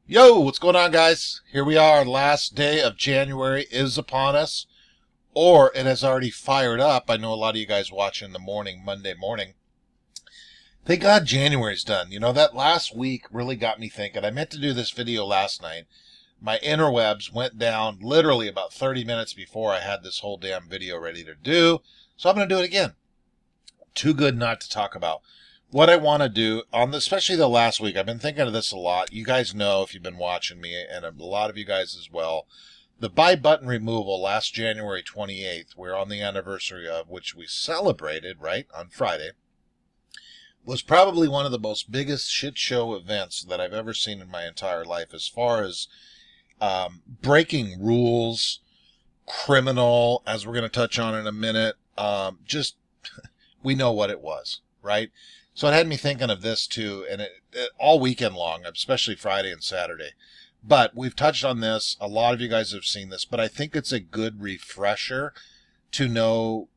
Yo, what's going on, guys? Here we are. Last day of January is upon us, or it has already fired up. I know a lot of you guys watching in the morning, Monday morning. Thank God January's done. You know, that last week really got me thinking. I meant to do this video last night. My interwebs went down literally about 30 minutes before I had this whole damn video ready to do. So I'm going to do it again. Too good not to talk about. What I want to do on especially the last week, I've been thinking of this a lot. You guys know if you've been watching me, and a lot of you guys as well. The buy button removal last January 28th, we're on the anniversary of, which we celebrated, right, on Friday, was probably one of the most biggest shit show events that I've ever seen in my entire life as far as breaking rules, criminal, as we're going to touch on in a minute. Just, we know what it was, right? So it had me thinking of this too, and it all weekend long, especially Friday and Saturday. But we've touched on this. A lot of you guys have seen this, but I think it's a good refresher to know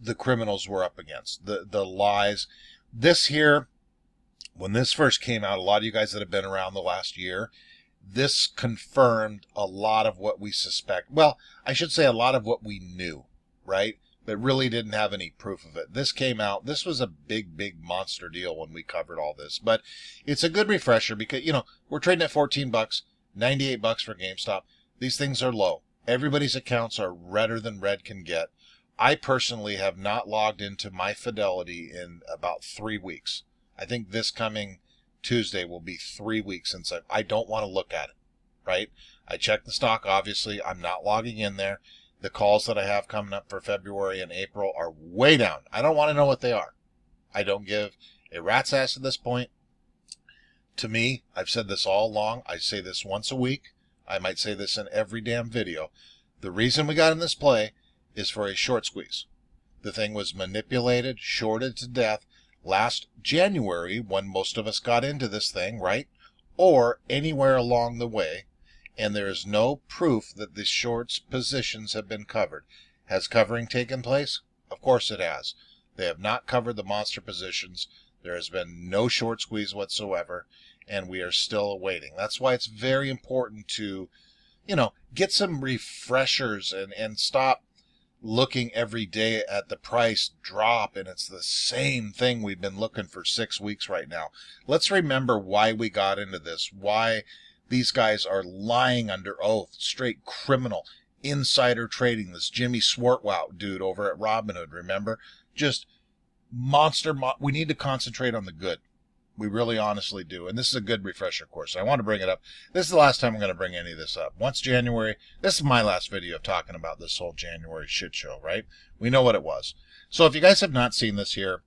the criminals we're up against, the lies. This here, when this first came out, a lot of you guys that have been around the last year, this confirmed a lot of what we suspect. Well, I should say a lot of what we knew, right? But really didn't have any proof of it. This came out. This was a big, big monster deal when we covered all this. But it's a good refresher because, you know, we're trading at 14 bucks, 98 bucks for GameStop. These things are low. Everybody's accounts are redder than red can get. I personally have not logged into my Fidelity in about 3 weeks. I think this coming Tuesday will be 3 weeks since I don't want to look at it, right? I checked the stock, obviously. I'm not logging in there. The calls that I have coming up for February and April are way down. I don't want to know what they are. I don't give a rat's ass at this point. To me, I've said this all along. I say this once a week. I might say this in every damn video. The reason we got in this play is for a short squeeze. The thing was manipulated, shorted to death last January when most of us got into this thing, right? Or anywhere along the way. And there is no proof that the shorts positions have been covered. Has covering taken place? Of course it has. They have not covered the monster positions. There has been no short squeeze whatsoever, and we are still awaiting. That's why it's very important to, you know, get some refreshers and stop looking every day at the price drop, and it's the same thing we've been looking for 6 weeks right now. Let's remember why we got into this, why these guys are lying under oath, straight criminal, insider trading. This Jimmy Swartwout dude over at Robinhood, remember? Just monster. We need to concentrate on the good. We really honestly do. And this is a good refresher course. I want to bring it up. This is the last time I'm going to bring any of this up. Once January, this is my last video of talking about this whole January shit show, right? We know what it was. So if you guys have not seen this here,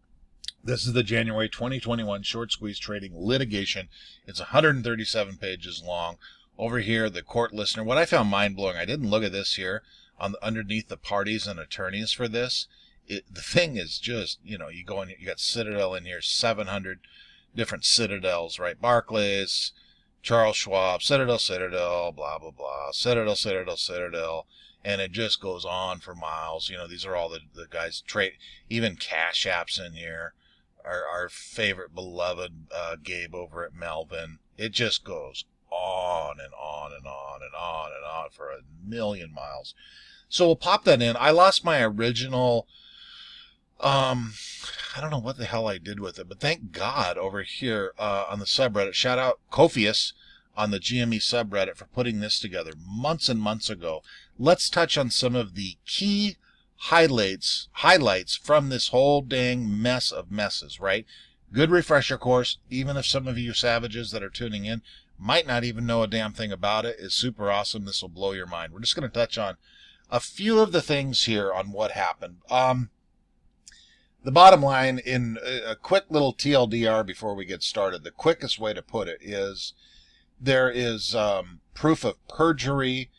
this is the January 2021 short squeeze trading litigation. It's 137 pages long. Over here, the court listener. What I found mind-blowing, I didn't look at this here, underneath the parties and attorneys for this. The thing is just, you know, you go in, you got Citadel in here, 700 different Citadels, right? Barclays, Charles Schwab, Citadel, blah, blah, blah, Citadel. And it just goes on for miles. You know, these are all the guys trade, even Cash App's in here. Our favorite beloved Gabe over at Melvin. It just goes on and on and on and on and on for a million miles. So we'll pop that in. I lost my original, I don't know what the hell I did with it, but thank God over here on the subreddit, shout out Cofius on the GME subreddit for putting this together months and months ago. Let's touch on some of the key highlights from this whole dang mess of messes, right? Good refresher course, even if some of you savages that are tuning in might not even know a damn thing about it. It's super awesome. This will blow your mind. We're just going to touch on a few of the things here on what happened. The bottom line, in a quick little TLDR before we get started, the quickest way to put it is there is proof of perjury,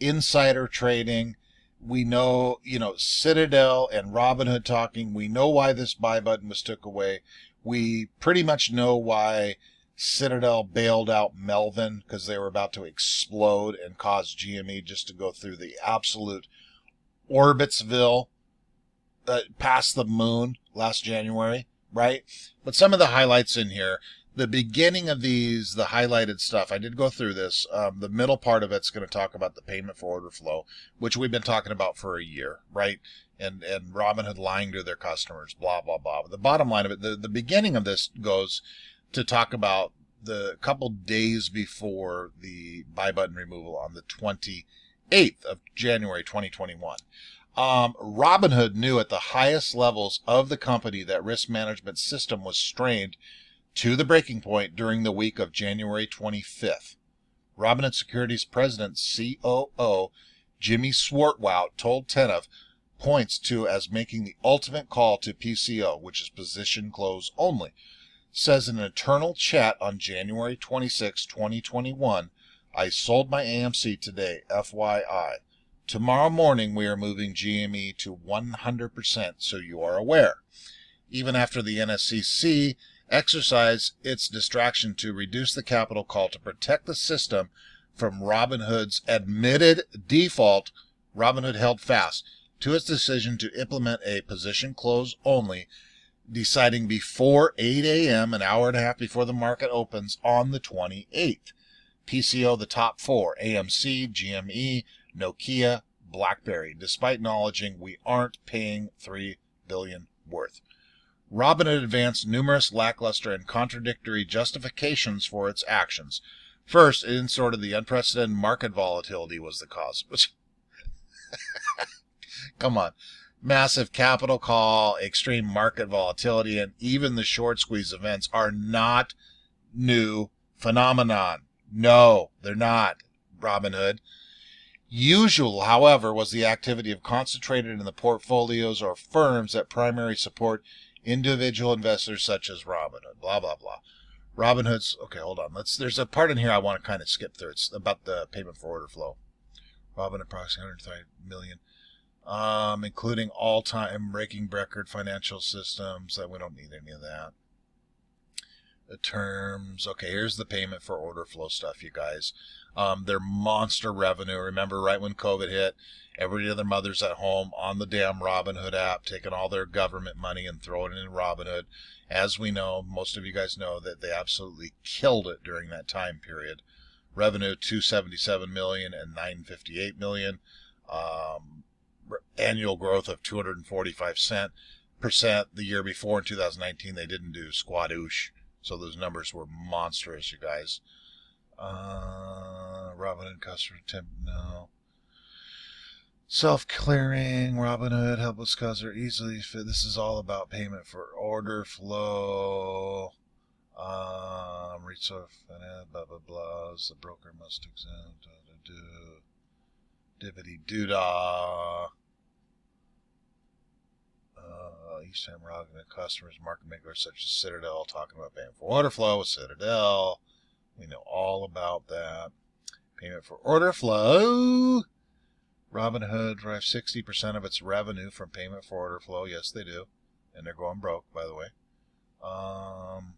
insider trading. We know, you know, Citadel and Robinhood talking. We know why this buy button was took away. We pretty much know why Citadel bailed out Melvin because they were about to explode and cause GME just to go through the absolute Orbitsville past the moon last January, right? But some of the highlights in here, The beginning of these, the highlighted stuff, I did go through this. The middle part of it's going to talk about the payment for order flow, which we've been talking about for a year, right? And Robinhood lying to their customers, blah, blah, blah. But the bottom line of it, the beginning of this goes to talk about the couple days before the buy button removal on the 28th of January 2021. Robinhood knew at the highest levels of the company that risk management system was strained to the breaking point during the week of January 25th. Robinhood Securities President COO Jimmy Swartwout told Tenev points to as making the ultimate call to PCO, which is position close only. Says in an internal chat on January 26, 2021, I sold my AMC today, FYI. Tomorrow morning we are moving GME to 100%, so you are aware. Even after the NSCC exercise its distraction to reduce the capital call to protect the system from Robinhood's admitted default, Robinhood held fast to its decision to implement a position close only, deciding before 8 a.m., an hour and a half before the market opens on the 28th. PCO the top four, AMC, GME, Nokia, BlackBerry, despite acknowledging we aren't paying $3 billion worth. Robinhood advanced numerous lackluster and contradictory justifications for its actions. First, it inserted the unprecedented market volatility was the cause. Come on. Massive capital call, extreme market volatility, and even the short squeeze events are not new phenomenon. No, they're not, Robinhood. Usual, however, was the activity of concentrated in the portfolios or firms that primarily support individual investors such as Robinhood, blah, blah, blah. Robinhood's, okay, hold on. There's a part in here I want to kind of skip through. It's about the payment for order flow. Robinhood approximately 130 million, including all-time breaking record financial systems. We don't need any of that. The terms, okay, here's the payment for order flow stuff, you guys. Their monster revenue. Remember, right when COVID hit, every other mother's at home on the damn Robinhood app, taking all their government money and throwing it in Robinhood. As we know, most of you guys know that they absolutely killed it during that time period. Revenue $277 million and $958 million. Annual growth of 245%. The year before in 2019, they didn't do squat-oosh. So those numbers were monstrous, you guys. Robinhood customer temp, no. Self-clearing, Robinhood, helpless cause are easily fit. This is all about payment for order flow. Resource, blah, blah, blah. The broker must exempt. Dibbity doo-dah. Each time Robinhood customers, market makers such as Citadel, talking about payment for order flow with Citadel. We know all about that. Payment for order flow. Robinhood derives 60% of its revenue from payment for order flow. Yes, they do. And they're going broke, by the way.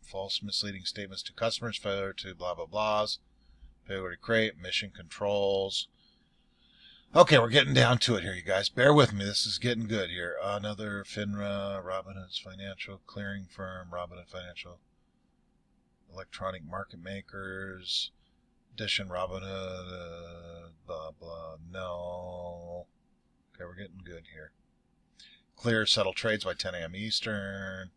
False misleading statements to customers, failure to blah, blah, blahs. Failure to create, mission controls. Okay, we're getting down to it here, you guys. Bear with me. This is getting good here. Another FINRA, Robinhood's financial clearing firm, Robinhood Financial Electronic Market Makers, Edition Robinhood, blah, blah, no. Okay, we're getting good here. Clear, settle trades by 10 a.m. Eastern.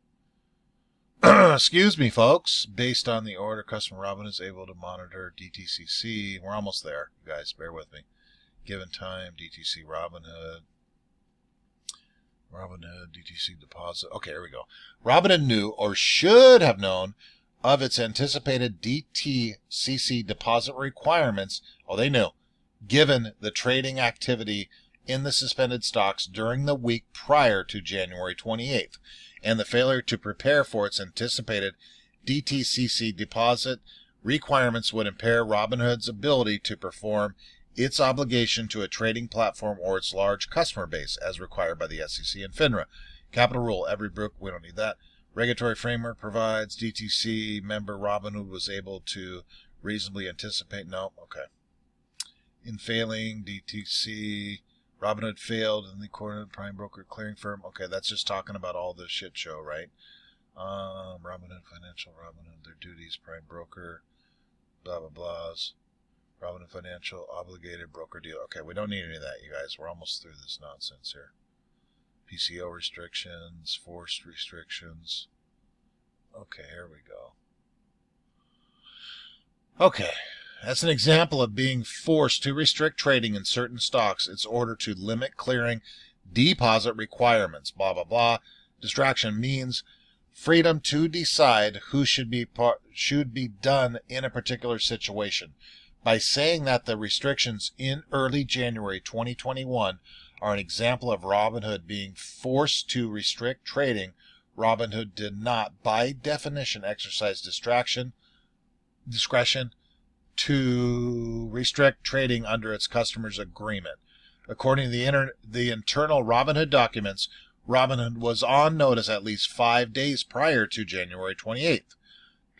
Excuse me, folks. Based on the order, customer Robinhood is able to monitor DTCC. We're almost there, you guys. Bear with me. Given time, DTC Robinhood, DTC deposit. Okay, here we go. Robinhood knew or should have known of its anticipated DTCC deposit requirements. Oh, they knew. Given the trading activity in the suspended stocks during the week prior to January 28th and the failure to prepare for its anticipated DTCC deposit requirements would impair Robinhood's ability to perform its obligation to a trading platform or its large customer base as required by the SEC and FINRA. Capital rule, every brook, we don't need that. Regulatory framework provides DTC member Robinhood was able to reasonably anticipate. No, okay. In failing DTC, Robinhood failed in the court prime broker clearing firm. Okay, that's just talking about all the shit show, right? Robinhood Financial, Robinhood, their duties, prime broker, blah, blah, blahs. Robinhood Financial, obligated broker deal. Okay, we don't need any of that, you guys. We're almost through this nonsense here. PCO restrictions, forced restrictions. Okay, here we go. Okay, that's an example of being forced to restrict trading in certain stocks in order to limit clearing deposit requirements, blah, blah, blah. Distraction means freedom to decide who should be done in a particular situation. By saying that the restrictions in early January 2021 are an example of Robinhood being forced to restrict trading, Robinhood did not, by definition, exercise discretion to restrict trading under its customers' agreement. According to the internal Robinhood documents, Robinhood was on notice at least 5 days prior to January 28th,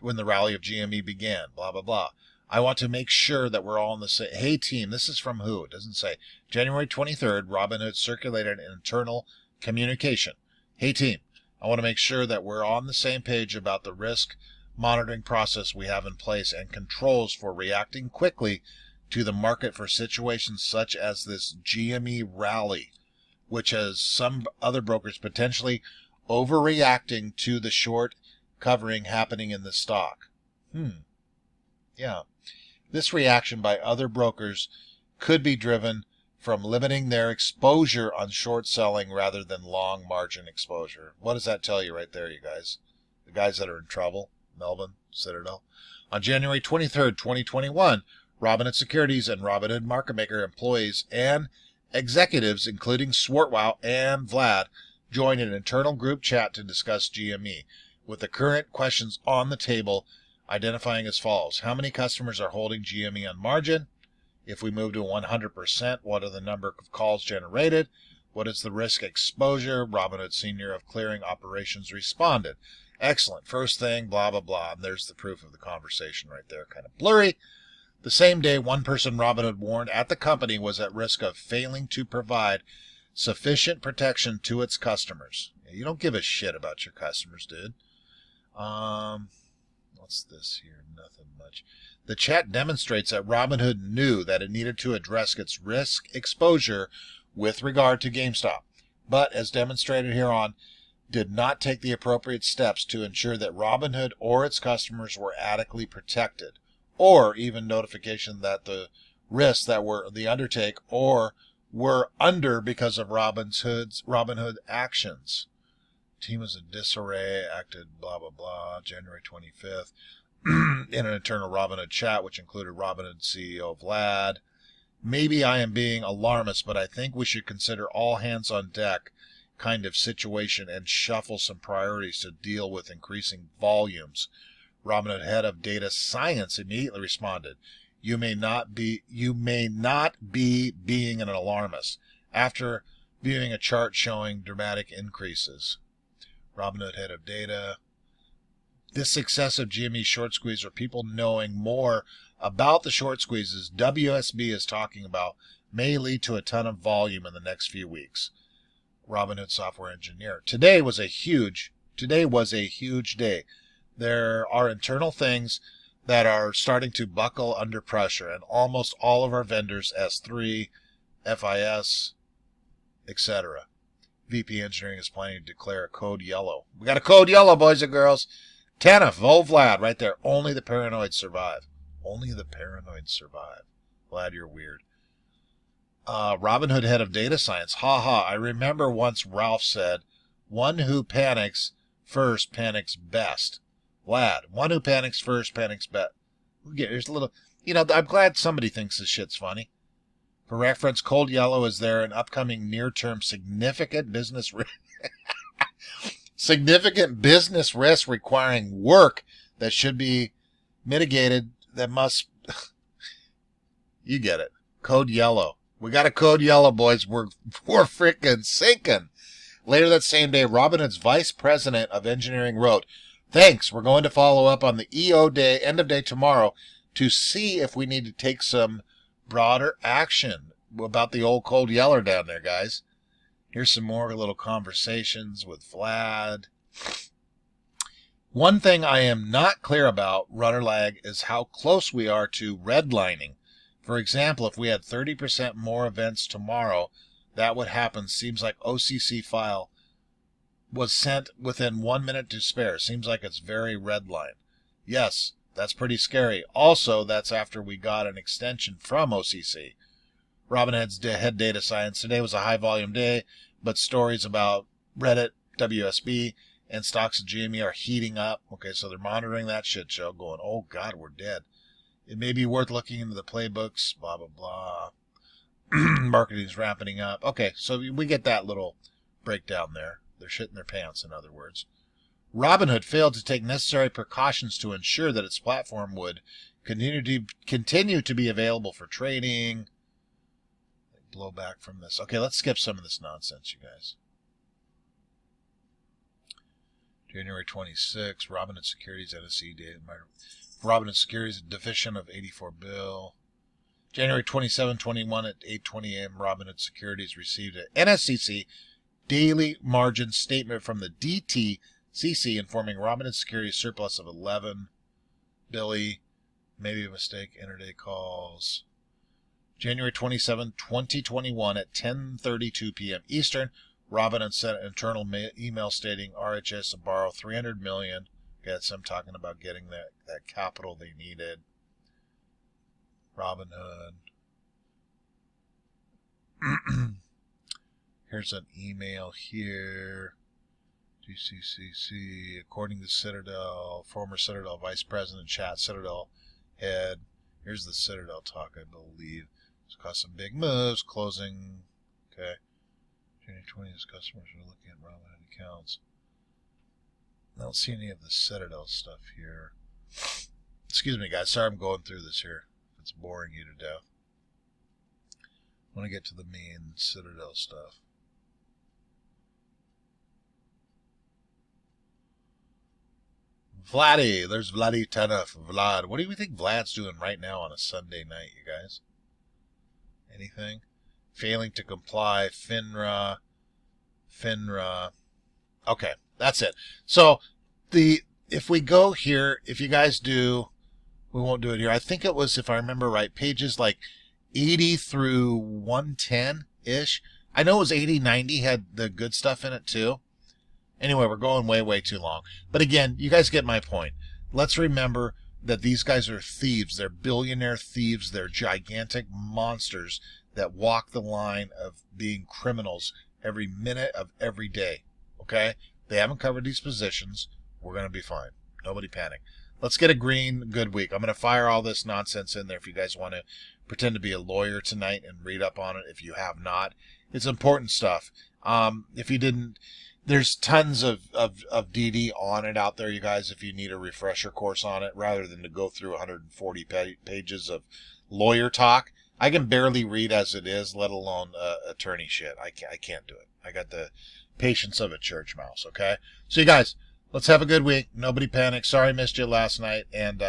when the rally of GME began, blah, blah, blah. I want to make sure that we're all on the same. Hey, team, this is from who? It doesn't say. January 23rd, Robinhood circulated an internal communication. Hey, team, I want to make sure that we're on the same page about the risk monitoring process we have in place and controls for reacting quickly to the market for situations such as this GME rally, which has some other brokers potentially overreacting to the short covering happening in the stock. Yeah. This reaction by other brokers could be driven from limiting their exposure on short selling rather than long margin exposure. What does that tell you right there, you guys? The guys that are in trouble, Melvin, Citadel. On January 23rd, 2021, Robinhood Securities and Robinhood Market Maker employees and executives, including Swartwow and Vlad, joined an internal group chat to discuss GME, with the current questions on the table identifying as follows. How many customers are holding GME on margin? If we move to 100%, what are the number of calls generated? What is the risk exposure? Robinhood Senior of Clearing Operations responded. Excellent. First thing, blah, blah, blah. And there's the proof of the conversation right there. Kind of blurry. The same day, one person Robinhood warned at the company was at risk of failing to provide sufficient protection to its customers. You don't give a shit about your customers, dude. What's this here? Nothing much. The chat demonstrates that Robinhood knew that it needed to address its risk exposure with regard to GameStop, but as demonstrated hereon, did not take the appropriate steps to ensure that Robinhood or its customers were adequately protected, or even notification that the risks that were the undertake or were under because of Robinhood actions. Team was in disarray, acted blah, blah, blah, January 25th, in an internal Robinhood chat, which included Robinhood CEO Vlad. Maybe I am being alarmist, but I think we should consider all hands on deck kind of situation and shuffle some priorities to deal with increasing volumes. Robinhood head of data science immediately responded, You may not be being an alarmist after viewing a chart showing dramatic increases. Robinhood head of data. This successive GME short squeeze, or people knowing more about the short squeezes WSB is talking about, may lead to a ton of volume in the next few weeks. Robinhood software engineer. Today was a huge day. There are internal things that are starting to buckle under pressure, and almost all of our vendors, S3, FIS, etc. VP Engineering is planning to declare a code yellow. We got a code yellow, boys and girls. Tanef, Vlad, right there. Only the paranoid survive. Only the paranoid survive. Vlad, you're weird. Robinhood head of data science. I remember once Ralph said, one who panics first panics best. Vlad, one who panics first panics best. Here's a little, I'm glad somebody thinks this shit's funny. For reference, cold yellow is there an upcoming near-term significant business risk requiring work that should be mitigated that must... You get it. Code yellow. We got a code yellow, boys. We're freaking sinking. Later that same day, Robinhood's vice president of engineering wrote, Thanks. We're going to follow up on the EO day, end of day tomorrow, to see if we need to take some broader action about the old cold yeller down there, guys. Here's some more little conversations with Vlad. One thing I am not clear about, rudder lag, is how close we are to redlining. For example, if we had 30% more events tomorrow, that would happen. Seems like OCC file was sent within 1 minute to spare. Seems like it's very redline. Yes, that's pretty scary. Also, that's after we got an extension from OCC. Robinhood's head data science. Today was a high volume day, but stories about Reddit, WSB, and stocks of GME are heating up. Okay, so they're monitoring that shit show going, oh God, we're dead. It may be worth looking into the playbooks, blah, blah, blah. Marketing's ramping up. Okay, so we get that little breakdown there. They're shitting their pants, in other words. Robinhood failed to take necessary precautions to ensure that its platform would continue to be available for trading. Blow back from this. Okay, let's skip some of this nonsense, you guys. January 26, Robinhood Securities NSE data. Robinhood Securities deficient of 84 bill. January 27, 21 at 8:20 a.m. Robinhood Securities received an NSCC daily margin statement from the DTCC informing Robinhood Securities surplus of 11 billy. Maybe a mistake. Intraday calls. January 27, 2021 at 10:32 p.m. Eastern. Robinhood sent an internal email stating RHS to borrow $300 million. Okay, that's them talking about getting that capital they needed. Robinhood. Here's an email here. DCCC, according to Citadel, former Citadel Vice President Chat, Citadel head. Here's the Citadel talk, I believe. It's caused some big moves, closing. Okay. January 20th, customers are looking at Robinhood accounts. I don't see any of the Citadel stuff here. Excuse me, guys. Sorry I'm going through this here. If it's boring you to death. I want to get to the main Citadel stuff. Vladdy. There's Vladdy Tenef. Vlad. What do you think Vlad's doing right now on a Sunday night, you guys? Anything? Failing to comply. FINRA. Okay, that's it. So, if we go here, if you guys do, we won't do it here. I think it was, if I remember right, pages like 80 through 110-ish. I know it was 80, 90 had the good stuff in it too. Anyway, we're going way, way too long. But again, you guys get my point. Let's remember that these guys are thieves. They're billionaire thieves. They're gigantic monsters that walk the line of being criminals every minute of every day. Okay? They haven't covered these positions. We're going to be fine. Nobody panic. Let's get a green good week. I'm going to fire all this nonsense in there if you guys want to pretend to be a lawyer tonight and read up on it if you have not. It's important stuff. If you didn't, there's tons of DD on it out there, you guys, if you need a refresher course on it, rather than to go through 140 pages of lawyer talk. I can barely read as it is, let alone attorney shit. I can't do it. I got the patience of a church mouse, okay? So you guys, let's have a good week. Nobody panic. Sorry I missed you last night. And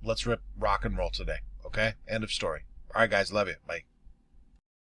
let's rock and roll today, okay? End of story. All right, guys. Love you. Bye.